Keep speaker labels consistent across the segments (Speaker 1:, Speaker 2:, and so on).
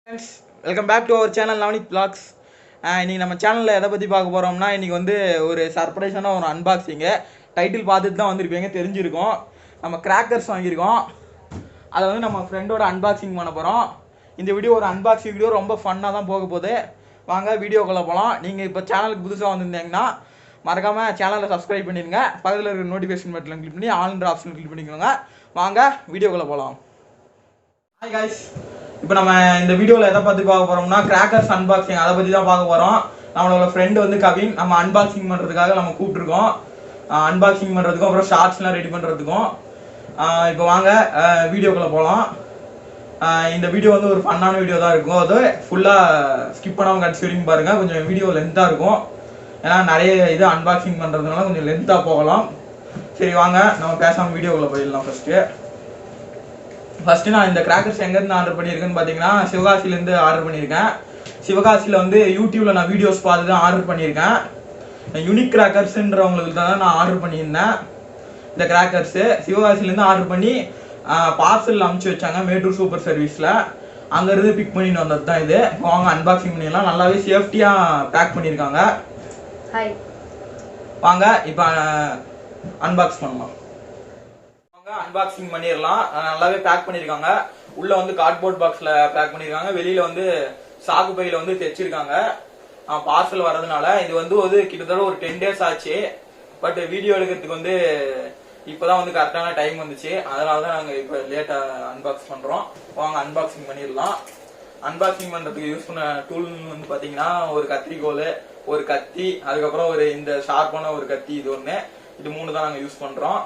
Speaker 1: Friends, welcome back to our channel Navanik vlogs. இன்றைக்கி நம்ம சேனலில் எதை பற்றி பார்க்க போகிறோம்னா, இன்றைக்கி வந்து ஒரு சர்ப்ரைஸான ஒரு அன்பாக்சிங்கு. டைட்டில் பார்த்துட்டு தான் வந்திருப்பீங்க, தெரிஞ்சிருக்கும். நம்ம கிராக்கர்ஸ் வாங்கியிருக்கோம். அதை வந்து நம்ம ஃப்ரெண்டோட அன்பாக்சிங் பண்ண போகிறோம். இந்த வீடியோ ஒரு அன்பாக்சிங் வீடியோ, ரொம்ப ஃபன்னாக தான் போக போகுது. வாங்க வீடியோக்குள்ளே போகலாம். நீங்கள் இப்போ சேனலுக்கு புதுசாக வந்திருந்தீங்கன்னா மறக்காமல் சேனலை சப்ஸ்கிரைப் பண்ணிடுங்க. பக்கத்தில் இருக்கிற நோட்டிஃபிகேஷன் பட்டனை கிளிக் பண்ணி ஆல்ன்ற ஆப்ஷன் கிளிக் பண்ணிக்கோங்க. வாங்க வீடியோக்குள்ளே போகலாம். ஹாய் காய்ஸ், இப்போ நம்ம இந்த வீடியோவில் எதை பற்றி பார்க்க போகிறோம்னா, கிராக்கர்ஸ் அன்பாக்சிங் அதை பற்றி தான் பார்க்க போகிறோம். நம்மளோட ஃப்ரெண்டு வந்து கவின் நம்ம அன்பாக்சிங் பண்ணுறதுக்காக நம்ம கூப்பிட்ருக்கோம். அன்பாக்சிங் பண்ணுறதுக்கும் அப்புறம் ஷார்ட்ஸ்லாம் ரெடி பண்ணுறதுக்கும். இப்போ வாங்க வீடியோக்குள்ளே போகலாம். இந்த வீடியோ வந்து ஒரு ஃபன்னான வீடியோ தான் இருக்கும். அது ஃபுல்லாக ஸ்கிப் பண்ணாமல் கடைசி வரைக்கும் பாருங்கள். கொஞ்சம் வீடியோ லென்த்தாக இருக்கும், ஏன்னா நிறைய இது அன்பாக்சிங் பண்ணுறதுனால கொஞ்சம் லென்த்தாக போகலாம். சரி வாங்க நம்ம பேசாமல் வீடியோக்குள்ளே போயிடலாம். ஃபஸ்ட்டு நான் இந்த கிராக்கர்ஸ் எங்கேருந்து ஆர்டர் பண்ணியிருக்கேன்னு பார்த்தீங்கன்னா, சிவகாசிலேருந்து ஆர்டர் பண்ணியிருக்கேன். சிவகாசியில் வந்து யூடியூப்பில் நான் வீடியோஸ் பார்த்து தான் ஆர்டர் பண்ணியிருக்கேன். யூனிக் கிராக்கர்ஸுன்றவங்களுக்கு தான் நான் ஆர்டர் பண்ணியிருந்தேன். இந்த கிராக்கர்ஸு சிவகாசிலேருந்து ஆர்டர் பண்ணி பார்சலில் அனுப்பிச்சி வச்சாங்க, மேட்டூர் சூப்பர் சர்வீஸில். அங்கேருந்து பிக் பண்ணிட்டு வந்தது தான் இது. வாங்க அன்பாக்சிங் பண்ணிடலாம். நல்லாவே சேஃப்டியாக பேக் பண்ணியிருக்காங்க. வாங்க இப்போ அன்பாக்ஸ் பண்ணலாம். அன்பாக்சிங் பண்ணிடலாம். நல்லாவே பேக் பண்ணிருக்காங்க. உள்ள வந்து கார்ட்போர்ட் பாக்ஸ்ல பேக் பண்ணிருக்காங்க. வெளியில வந்து சாக்கு பையில வந்து தைச்சிருக்காங்க. பார்சல் வரதுனால இது வந்து கிட்டத்தட்ட ஒரு 10 days ஆச்சு. பட் வீடியோ எடுக்கிறதுக்கு வந்து இப்பதான் வந்து கரெக்டான டைம் வந்துச்சு. அதனாலதான் நாங்க இப்ப லேட்டா அன்பாக்ஸ் பண்றோம். வாங்க அன்பாக்சிங் பண்ணிடலாம். அன்பாக்சிங் பண்றதுக்கு யூஸ் பண்ண டூல் வந்து பாத்தீங்கன்னா, ஒரு கத்திரிக்கோல், ஒரு கத்தி, அதுக்கப்புறம் ஒரு இந்த ஷார்ப்பான ஒரு கத்தி, இது ஒண்ணு. இது 3 தான் நாங்க யூஸ் பண்றோம்.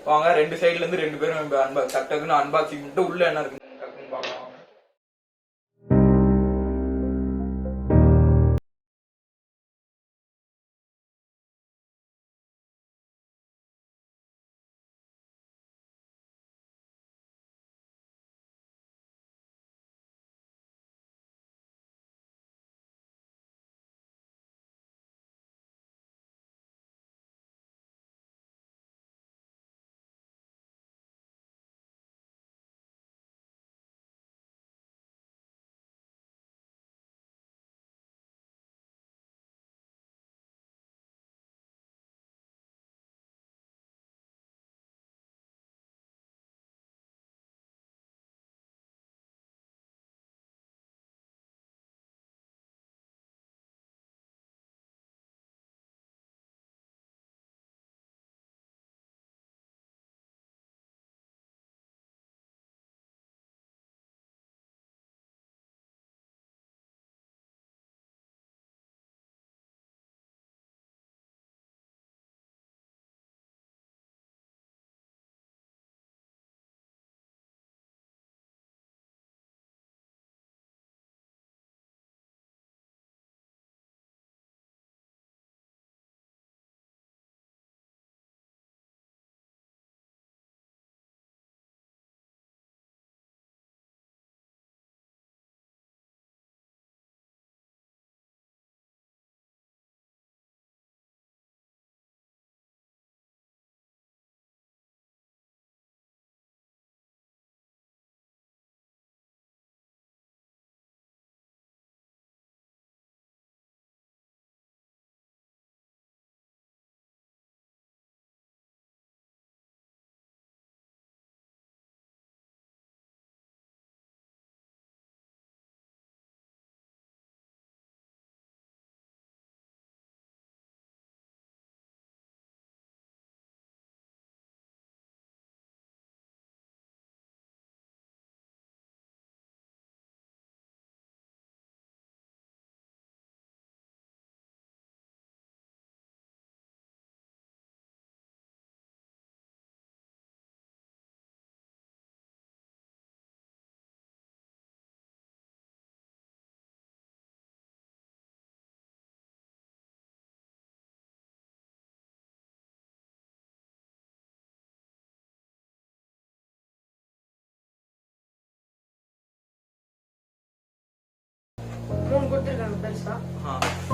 Speaker 1: வாங்க ரெண்டு சைடுல இருந்து 2 பேரும் டக்குன்னு அன்பாக்சிங் பண்ணிட்டு உள்ள என்ன இருக்கு டக்குன்னு பார்க்கலாம்.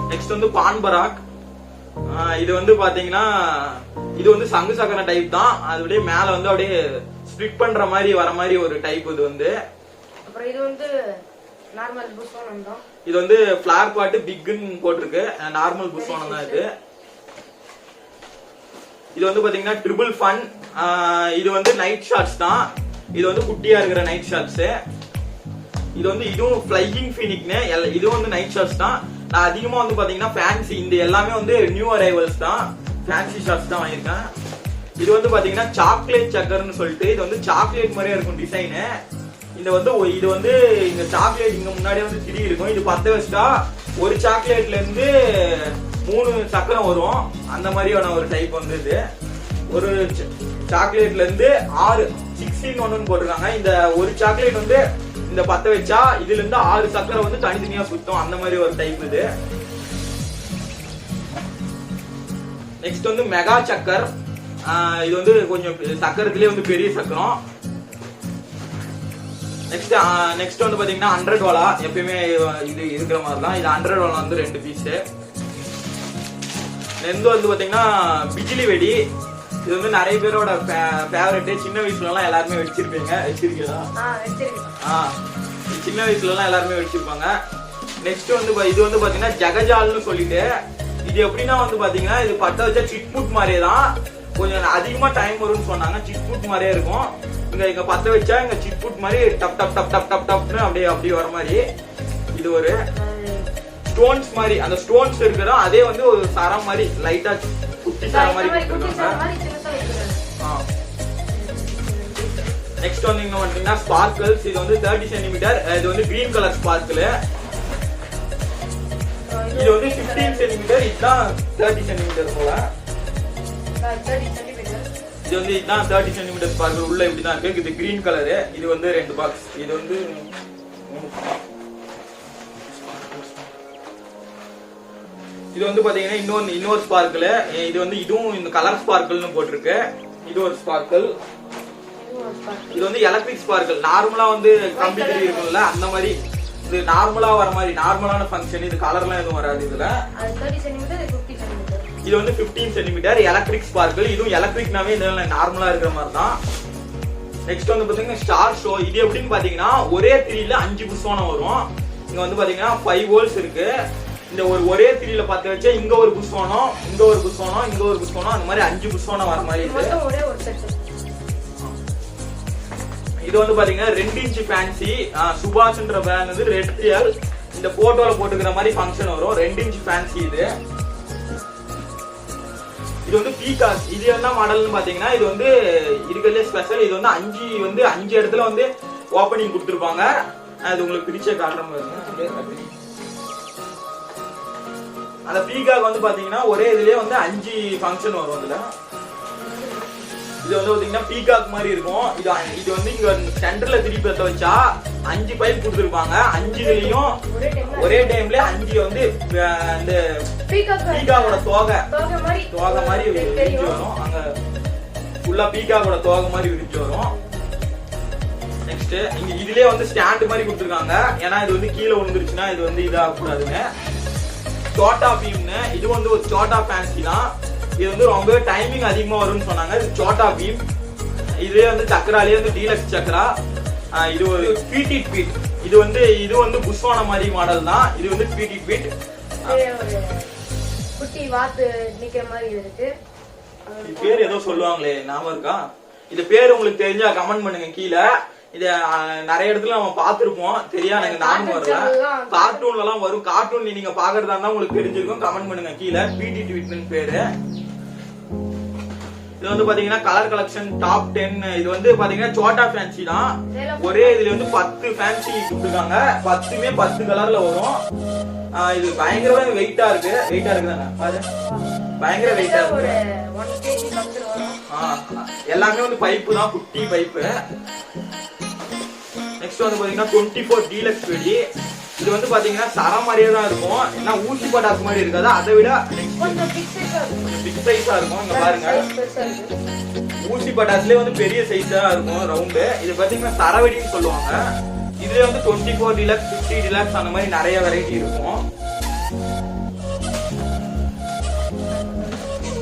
Speaker 1: நெக்ஸ்ட் வந்து பான் பராக். இது வந்து பாத்தீங்கன்னா, இது வந்து சங்கு சக்கர டைப் தான். அது அப்படியே மேல வந்து அப்படியே ஸ்ப்ளிட் பண்ற மாதிரி வர மாதிரி ஒரு டைப். இது வந்து
Speaker 2: அப்புறம் இது வந்து நார்மல் புஷ்வானம் தான்.
Speaker 1: இது வந்து ஃபிளார் பாட் பிக்னு போட்டுருக்கு. நார்மல் புஷ்வானம் தான் இது. இது வந்து பாத்தீங்கன்னா ட்ரிபிள் ஃபன். இது வந்து நைட் ஷாட்ஸ் தான். இது வந்து குட்டியா இருக்கிற நைட் ஷாட்ஸ். இது வந்து இதுவும் ஃப்ளையிங் ஃபினிக்னு, இதுவும் வந்து நைட் ஷாட்ஸ் தான். நான் அதிகமா வந்து பாத்தீங்கன்னா ஃபேன்சி, இந்த எல்லாமே வந்து நியூ அரைவல்ஸ் தான், ஃபேன்சி ஷாட்ஸ் தான் வாங்கியிருக்கேன். இது வந்து பாத்தீங்கன்னா சாக்லேட் சக்கர்னு சொல்லிட்டு, இது வந்து சாக்லேட் மாதிரியே இருக்கும் டிசைனு. இது வந்து இந்த சாக்லேட் இங்க முன்னாடியே வந்து திரி இருக்கும். இது 10 வச்சுட்டா ஒரு சாக்லேட்ல இருந்து 3 சக்கரம் வரும். அந்த மாதிரியான ஒரு டைப் வந்து இது. ஒரு சாக்லேட்ல இருந்து 16 ஒன்னு போட்டிருக்காங்க. இந்த ஒரு சாக்லேட் வந்து இந்த 10 வச்சா இதுல இருந்து 6 சக்கரம் வந்து தனித்தனியா சுத்தம். அந்த மாதிரி ஒரு டைப் இது. நெக்ஸ்ட் வந்து மெகா சக்கர். இது வந்து கொஞ்சம் சக்கரத்திலே வந்து பெரிய சக்கரம். நெக்ஸ்ட் வந்து பாத்தீங்கன்னா 100 வாலா. எப்பயுமே இது இருக்கிற மாதிரி தான். இது 100 வாலா வந்து 2 பீஸ். நெந்து வந்து பாத்தீங்கன்னா பிஜிலி வெடி. இது வந்து நிறைய பேரோட ஃபேவரட். சின்ன வயசுல எல்லாம் எல்லாருமே வச்சிருப்பீங்க. வச்சிருக்கீங்களா? சின்ன வயசுல எல்லாம் எல்லாருமே வச்சிருப்பாங்க. நெக்ஸ்ட் வந்து இது வந்து பாத்தீங்கன்னா ஜகஜால்னு சொல்லிட்டு, இது எப்படின்னா வந்து பாத்தீங்கன்னா இது பட்ட வச்சா சிட்புட் மாதிரியே தான். கொஞ்சம் அதிகமா டைம் வரும்னு சொன்னாங்க. சிட்புட் மாதிரியே இருக்கும். இங்க 10 வச்சா இங்க சிட்புட் மாதிரி டப் டப் டப் டப் டப் டப்னு அப்படியே வர மாதிரி. இது ஒரு ஸ்டோன்ஸ் மாதிரி, அந்த ஸ்டோன்ஸ் இருக்கிற அதே வந்து ஒரு சரம் மாதிரி லைட்டா குட்டி சரம் மாதிரி கொடுத்துருக்காங்க. நெக்ஸ்ட் வந்து இங்க பாத்தீங்கன்னா ஸ்பார்க்கிள்ஸ். இது வந்து 30 சென்டிமீட்டர். இது வந்து கிரீன் கலர் ஸ்பார்க்கிள். இது வந்து 15 சென்டிமீட்டர். இதுதான் 30 சென்டிமீட்டர் போல. இது வந்து இதுதான் 30 சென்டிமீட்டர் ஸ்பார்க்கிள். உள்ள இப்படிதான் இருக்கு. இது கிரீன் கலரு. இது வந்து 2 பாக்ஸ். இது வந்து இது வந்து பாத்தீங்கன்னா இன்னொரு ஸ்பார்க்கிள். இது வந்து இதுவும் இந்த கலர் ஸ்பார்க்கிள்னு போட்டிருக்கு. இது ஒரு ஸ்பார்க்கிள். இது வந்து எலக்ட்ரிக் ஸ்பார்க்கிள். நார்மலா வந்து கம்ப்யூட்டர் இருக்கும்ல அந்த மாதிரி இது நார்மலா வர மாதிரி நார்மலான ஃபங்க்ஷன். இது கலர்லாம் எதுவும் வராது இதுல. இது வந்து 15 சென்டிமீட்டர் எலக்ட்ரிக் ஸ்பார்க்கிள். இதுவும் எலக்ட்ரிக்னாவே இதெல்லாம் நார்மலா இருக்கிற மாதிரி தான். நெக்ஸ்ட் வந்து பாத்தீங்கன்னா ஸ்டார் ஷோ. இது எப்படின்னு பாத்தீங்கன்னா ஒரே திரியில 5 புஷ்வானம் வரும். இங்க வந்து பாத்தீங்கன்னா 5 வோல்ட்ஸ் இருக்கு. இந்த ஒரே திரியில 10 வச்சா இங்க ஒரு புஷ்வானம், இங்க ஒரு புஷ்வானம், இங்க ஒரு புஷ்வானம், அந்த மாதிரி 5 புஷ்வானம் வர மாதிரி இருக்கு. இது வந்து பாத்தீங்கன்னா 2 இன்ச் ஃபேன்சி. சுபாஷ்ன்ற பிராண்ட் வந்து ரெட் ரியல். இந்த போட்டோல போட்டுக்கிற மாதிரி ஃபங்க்ஷன் வரும். 2 இன்ச் ஃபேன்சி இது. இது வந்து பீகாக். இது என்ன மாடல்னு பாத்தீங்கன்னா இது வந்து இருக்கிறதுல ஸ்பெஷல். இது வந்து 5 இடத்துல வந்து ஓபனிங் கொடுத்துருப்பாங்க. அது உங்களுக்கு பிரிச்சே காட்டுற மாதிரி. அந்த பீகாக் வந்து பாத்தீங்கன்னா ஒரே இதுலயே வந்து 5 ஃபங்க்ஷன் வரும் அதுல. இது வந்து பாத்தீங்கன்னா பீகாக் மாதிரி இருக்கும். இது வந்து இங்க சென்டர்ல திருப்பி வச்சா 5 பைப் கொடுத்துருப்பாங்க. 5 இதுலயும் ஒரே டைம்ல 5 வந்து இந்த பீகாக்கோட தோகை மாதிரி விரிச்சு வரும். அங்க ஃபுல்லா பீகாக்கோட தோகை மாதிரி விரிச்சு வரும். நெக்ஸ்ட் இங்க இதுலயே வந்து ஸ்டாண்ட் மாதிரி கொடுத்துருக்காங்க. ஏன்னா இது வந்து கீழே விழுந்துருச்சுன்னா இது வந்து இதாக கூடாதுங்க. சோட்டா பீம்னு. இது வந்து ஒரு சோட்டா ஃபேன்சி தான். இது வந்து ரொம்ப டைமிங் அதிகமா வரும்னு சொன்னாங்க. இது சோட்டா பீம். இதுவே வந்து சக்கராலே வந்து டீலக்ஸ் சக்கரா. இது ஒரு பீட்டிட் பீட். இது வந்து புஷ்வான மாதிரி மாடல் தான். இது வந்து பீட்டிட் பீட்.
Speaker 2: குட்டி வாத்து நிக்கிற மாதிரி இருக்கு.
Speaker 1: இது பேர் ஏதோ சொல்லுவாங்களே, ஞாபகம் இருக்கா? இது பேர் உங்களுக்கு தெரிஞ்சா கமெண்ட் பண்ணுங்க கீழே. இது நிறைய இடத்துல நம்ம பாத்துருப்போம். தெரியா எனக்கு நானும் வரல. கார்ட்டூன்ல எல்லாம் வரும். கார்ட்டூன் நீங்க பாக்குறதா இருந்தா உங்களுக்கு தெரிஞ்சிருக்கும். கமெண்ட் பண்ணுங்க கீழே. பீட்டிட் பீட்னு பேரு. இது வந்து பாத்தீங்கன்னா கலர் கலெக்ஷன் டாப் 10. இது வந்து பாத்தீங்கன்னா சோட்டா ஃபேன்சி தான். ஒரே இதுல வந்து 10 ஃபேன்சி கொடுத்துருக்காங்க. 10மே 10 கலர்ல வரும். இது பயங்கரமா வெயிட்டா இருக்கு. வெயிட்டா இருக்குதானே பாரு. பயங்கர வெயிட்டா இருக்கு. எல்லாமே வந்து பைப்பு தான், குட்டி பைப்பு. நெக்ஸ்ட் வந்து பாத்தீங்கன்னா 24 டீலக்ஸ் வெடி. இது வந்து பாத்தீங்கன்னா சரம் மாதிரியே தான் இருக்கும். ஏன்னா ஊசி பட்டாசு மாதிரி இருக்காது. அதை விட பிக் சைஸா இருக்கும். இங்க பாருங்க, ஊசி பட்டாசுலயே வந்து பெரிய சைஸா இருக்கும், ரவுண்டு. இது பாத்தீங்கன்னா சரவெடின்னு சொல்லுவாங்க. இதுல வந்து 24 டீலக்ஸ், 50 டீலக்ஸ் அந்த மாதிரி நிறைய வெரைட்டி இருக்கும்.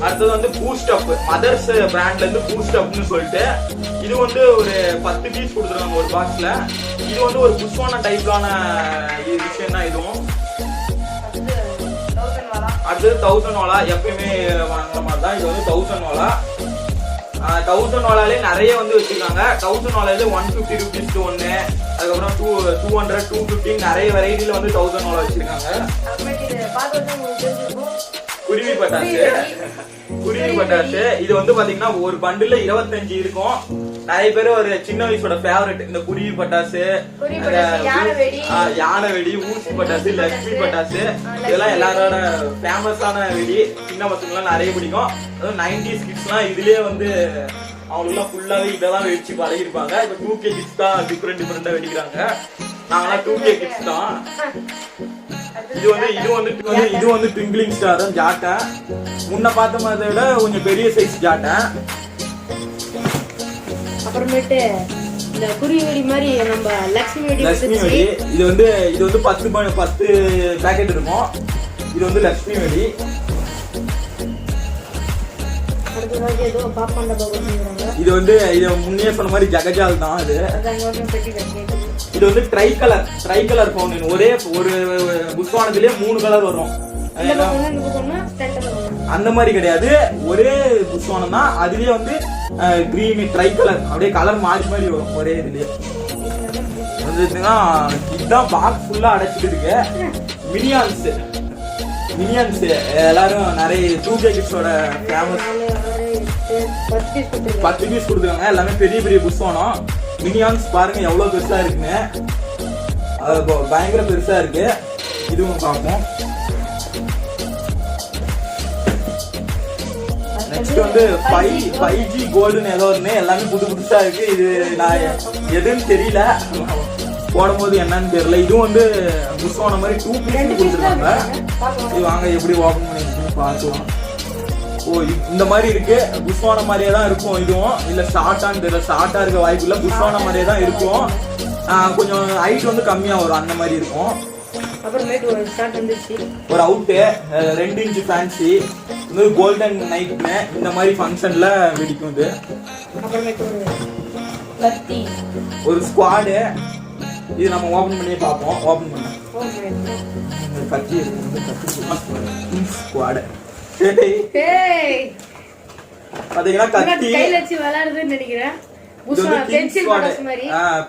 Speaker 1: அடுத்தது வந்து பூஸ்ட் அப். மதர்ஸ் பிராண்ட்ல இருந்து பூஸ்ட் அப்னு சொல்லிட்டு இது வந்து ஒரு 10 பீஸ் கொடுத்துருக்காங்க ஒரு பாக்ஸ்ல. இது வந்து ஒரு புஷ்வான டைப்லான விஷயம் தான் இதுவும். அடுத்தது 1000 வாலா, எப்பயுமே வாங்குற மாதிரி தான். இது வந்து 1000 வாலா. 1000 வாலாலே நிறைய வந்து வச்சிருக்காங்க. 1000 வாலாலே 150 rupees ஒன்னு, அதுக்கப்புறம் 200, 250 நிறைய வெரைட்டில வந்து 1000 வாலா வச்சிருக்காங்க. குருவி பட்டாசு, குருவி பட்டாசு. இது வந்து பாத்தீங்கன்னா ஒரு பண்டில்ல 25 இருக்கும். நிறைய பேர் ஒரு சின்ன வயசோட ஃபேவரட் இந்த குருவி பட்டாசு, யானை வெடி, ஊசி பட்டாசு, லட்சுமி பட்டாசு, இதெல்லாம் எல்லாரோட ஃபேமஸான வெடி. சின்ன பசங்க எல்லாம் நிறைய பிடிக்கும். அதுவும் 90s கிட்ஸ்லாம் இதுலயே வந்து அவங்களுக்குலாம் ஃபுல்லாவே இதெல்லாம் வெடிச்சு பழகிருப்பாங்க. இப்ப 2K கிட்ஸ் தான் டிஃபரெண்டா வெடிக்கிறாங்க. நாங்களாம் 2K கிட்ஸ் தான். இது வந்து ட்விங்கிளிங் ஸ்டார் ஜாட்டை. முன்ன பார்த்த மாதிரி விட கொஞ்சம் பெரிய சைஸ் ஜாட்டை.
Speaker 2: அப்புறமேட்டு இந்த குருவி வெடி மாதிரி நம்ம லட்சுமி வெடி.
Speaker 1: இது வந்து 10 பேக்கெட் இருக்கும். இது வந்து லட்சுமி வெடி. இது வந்து முன்னே சொன்ன மாதிரி ஜகஜால் தான். இது வந்து ட்ரை கலர் ஃபவுண்டன். ஒரே ஒரு புஷ்வானத்திலே 3 கலர் வரும். அந்த மாதிரி கிடையாது, ஒரே புஷ்வானம் தான். அதுலயே வந்து கிரீன் ட்ரை கலர் அப்படியே கலர் மாறி மாறி வரும் ஒரே இதுலயே. இதுதான் பாக்ஸ் ஃபுல்லா அடைச்சிட்டு இருக்கு. மினியான்ஸ் எல்லாரும் நிறைய 2K கிட்ஸோட ஃபேமஸ். 10 பீஸ் கொடுத்துருக்காங்க. எல்லாமே பெரிய பெரிய புஷ்வானம். மினியான்ஸ் பாருங்க எவ்வளவு பெருசா இருக்குன்னு. பயங்கர பெருசா இருக்கு. இதுவும் பார்ப்போம். நெக்ஸ்ட் வந்து 5G கோல்டுன்னு ஏதோ ஒண்ணு. எல்லாமே புதுசா இருக்கு. இது நான் எதுன்னு தெரியல, போடும்போது என்னன்னு தெரியல. இதுவும் வந்து புஷ்வான மாதிரி 2 பீஸ் கொடுத்துருக்காங்க. இது வாங்க எப்படி ஓபன் பண்ணி பார்க்கலாம். ஓ, இந்த மாதிரி இருக்கு. புஷ்வான மாதிரியே தான் இருக்கும். இதுவும் இல்ல ஷார்ட்டான்னு தெரியல. ஷார்ட்டா இருக்க வாய்ப்பு இல்ல. புஷ்வான மாதிரியே தான் இருக்கும். கொஞ்சம் ஹைட் வந்து கம்மியா வரும். அந்த மாதிரி இருக்கும். ஒரு அவுட்டு 2 இன்ச் ஃபேன்சி. இது கோல்டன் நைட்னு இந்த மாதிரி ஃபங்க்ஷன்ல வெடிக்கும். இது ஒரு ஸ்குவாடு. இது நம்ம ஓபன் பண்ணி பார்ப்போம். ஓபன் பண்ண கத்தி ஸ்குவாடு. பாத்தீங்கன்னா கத்தி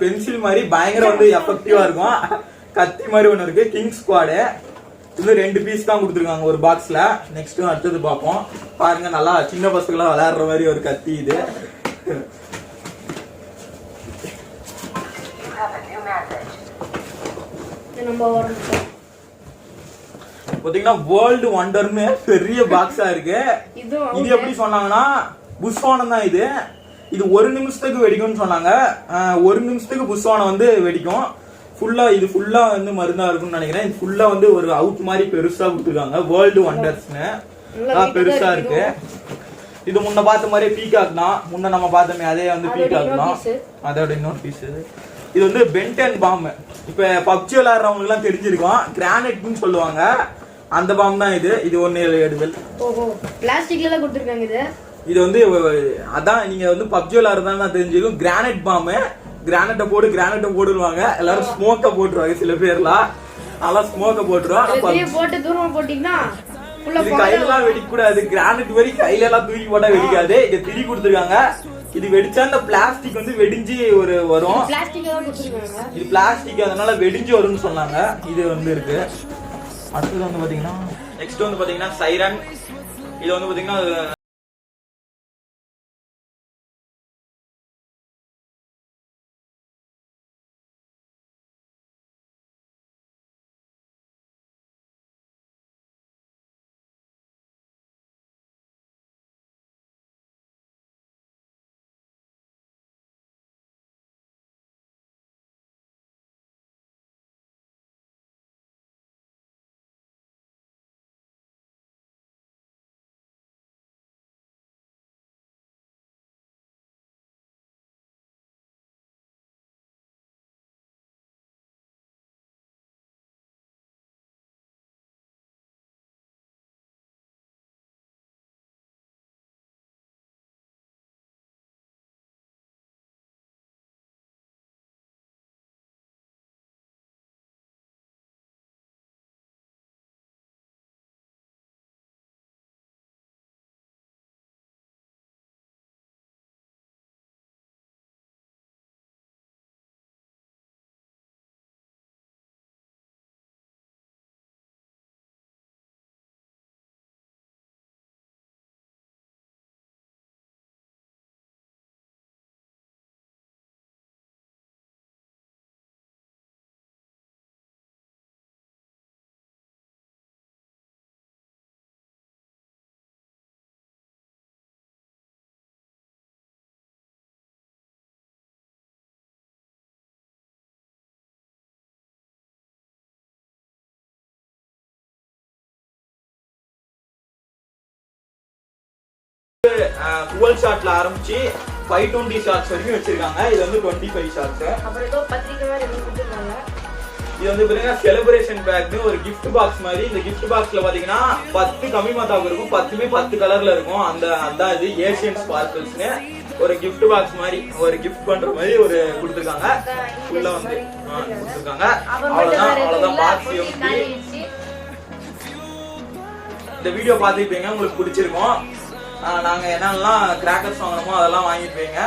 Speaker 1: பென்சில் மாதிரி பயங்கர வந்து எஃபெக்டிவா இருக்கும். கத்தி மாதிரி ஒண்ணு இருக்கு. King squad. இது 2 பீஸ் தான் கொடுத்துருக்காங்க ஒரு பாக்ஸ்ல. நெக்ஸ்ட் அடுத்தது பார்ப்போம். பாருங்க, நல்லா சின்ன பசங்க விளையாடுற மாதிரி ஒரு கத்தி. இது பாத்தீங்கன்னா வேர்ல்டு வண்டர்னு பெரிய பாக்ஸா இருக்கு. இது எப்படி சொன்னாங்கன்னா புஷ்வானம் தான். இது 1 நிமிஷத்துக்கு வெடிக்கும்னு சொன்னாங்க. 1 நிமிஷத்துக்கு புஷ்வானம் வந்து வெடிக்கும். இது ஃபுல்லா வந்து மருந்தா இருக்கும்னு நினைக்கிறேன். இது ஃபுல்லா வந்து ஒரு அவுட் மாதிரி பெருசா கொடுத்துருக்காங்க. வேர்ல்டு வண்டர்ஸ்னு பெருசா இருக்கு. இது முன்ன பார்த்த மாதிரி பீகாக் தான். முன்ன நம்ம பார்த்தோமே அதே வந்து பீகாக் தான். அதோட இன்னொரு பீஸ். இது வந்து பென்டன் பாம். இப்ப பப்ஜி விளையாடுறவங்களுக்கு எல்லாம் தெரிஞ்சிருக்கும். கிரானைட்னு சொல்லுவாங்க. அந்த பாம் தான் இது. இது 1 எடுதல்.
Speaker 2: பிளாஸ்டிக்ல தான் கொடுத்திருக்காங்க.
Speaker 1: இது வந்து அதான் நீங்க வந்து பப்ஜி விளையாடுறதா தெரிஞ்சிருக்கும். Granite bomb. கிரானைட்டை போடுவாங்க. எல்லாரும் ஸ்மோக்க போட்டுருவாங்க. சில பேர்லாம் அதெல்லாம் ஸ்மோக்க போட்டுருவாங்க. இது கையிலாம் வெடிக்க கூடாது. கிரானைட் மாதிரி கையில எல்லாம் தூக்கி போட்டா வெடிக்காது. இங்க திரி கொடுத்துருக்காங்க. இது வெடிச்சா இந்த பிளாஸ்டிக் வந்து வெடிஞ்சு வரும். இது பிளாஸ்டிக், அதனால வெடிஞ்சு வரும்னு சொன்னாங்க. இது வந்து இருக்கு. அடுத்தது வந்து பாத்தீங்கன்னா நெக்ஸ்ட் வந்து பாத்தீங்கன்னா சைரன். இது வந்து பாத்தீங்கன்னா 12 ஷாட்ல ஆரம்பிச்சு 520 ஷாட்ஸ் வரைக்கும் வச்சிருக்காங்க. இது வந்து 25 ஷாட்ஸ்.
Speaker 2: அப்புறம் ஏதோ பத்திரிக்கை வேற எதுவும் கொடுத்துருக்காங்க.
Speaker 1: இது வந்து பாத்தீங்கன்னா செலிப்ரேஷன் பேக்னு ஒரு கிஃப்ட் பாக்ஸ் மாதிரி. இந்த கிஃப்ட் பாக்ஸ்ல பாத்தீங்கன்னா 10 கம்மி மாத்தாவுக்கு இருக்கும், 10மே 10 கலர்ல இருக்கும். அதான் இது ஏசியன் ஸ்பார்க்கிள்ஸ்னு ஒரு கிஃப்ட் பாக்ஸ் மாதிரி, ஒரு கிஃப்ட் பண்ற மாதிரி ஒரு கொடுத்துருக்காங்க. உள்ள வந்து கொடுத்துருக்காங்க. அவ்வளவுதான் பாக்ஸ் எப்படி. இந்த வீடியோ பார்த்துருப்பீங்க, உங்களுக்கு பிடிச்சிருக்கும். நாங்க என்னென்னலாம் கிராக்கர்ஸ் வாங்கணுமோ அதெல்லாம் வாங்கிருப்பீங்க.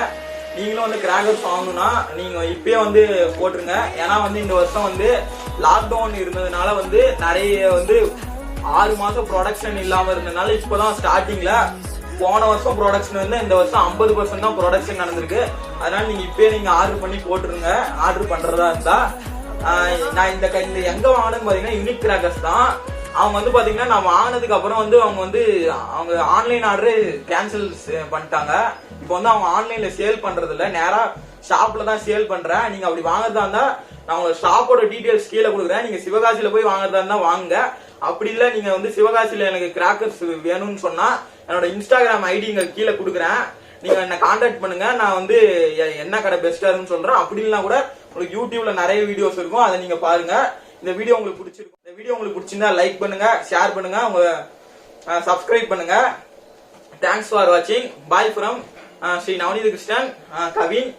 Speaker 1: நீங்களும் வந்து கிராக்கர்ஸ் வாங்கணும்னா நீங்க இப்பயே வந்து போட்டுருங்க. ஏன்னா வந்து இந்த வருஷம் வந்து லாக்டவுன் இருந்ததுனால வந்து நிறைய வந்து 6 மாசம் ப்ரொடக்ஷன் இல்லாம இருந்ததுனால இப்பதான் ஸ்டார்டிங்ல. போன வருஷம் ப்ரொடக்ஷன் வந்து இந்த வருஷம் 50% தான் ப்ரொடக்ஷன் நடந்திருக்கு. அதனால நீங்க இப்பயே நீங்க ஆர்டர் பண்ணி போட்டுருங்க. ஆர்டர் பண்றதா இருந்தா நான் இந்த எங்க வாங்கினேன்னு பாத்தீங்கன்னா யூனிக் கிராக்கர்ஸ் தான். அவங்க வந்து பாத்தீங்கன்னா நான் வாங்கினதுக்கு அப்புறம் வந்து அவங்க ஆன்லைன் ஆர்டரு கேன்சல் பண்ணிட்டாங்க. இப்போ வந்து அவங்க ஆன்லைன்ல சேல் பண்றது இல்ல, நேரா ஷாப்ல தான் சேல் பண்றேன். நீங்க அப்படி வாங்குறதா இருந்தா நான் உங்க ஷாப்போட டீடைல்ஸ் கீழே கொடுக்குறேன். நீங்க சிவகாசியில போய் வாங்குறதா இருந்தா வாங்குங்க. அப்படி இல்ல நீங்க வந்து சிவகாசியில எனக்கு கிராக்கர்ஸ் வேணும்னு சொன்னா என்னோட இன்ஸ்டாகிராம் ஐடி இங்க கீழே கொடுக்குறேன். நீங்க என்ன கான்டாக்ட் பண்ணுங்க. நான் வந்து என்ன கடை பெஸ்டா இருக்குன்னு சொல்றேன். அப்படி இல்லைன்னா கூட உங்களுக்கு யூடியூப்ல நிறைய வீடியோஸ் இருக்கும், அதை நீங்க பாருங்க. இந்த வீடியோ உங்களுக்கு பிடிச்சிருக்கும். இந்த வீடியோ உங்களுக்கு பிடிச்சிருந்தா லைக் பண்ணுங்க, ஷேர் பண்ணுங்க, உங்க சப்ஸ்கிரைப் பண்ணுங்க. தேங்க்ஸ் ஃபார் வாட்சிங். Bye from Sri Navaneetha Krishnan, Kavin.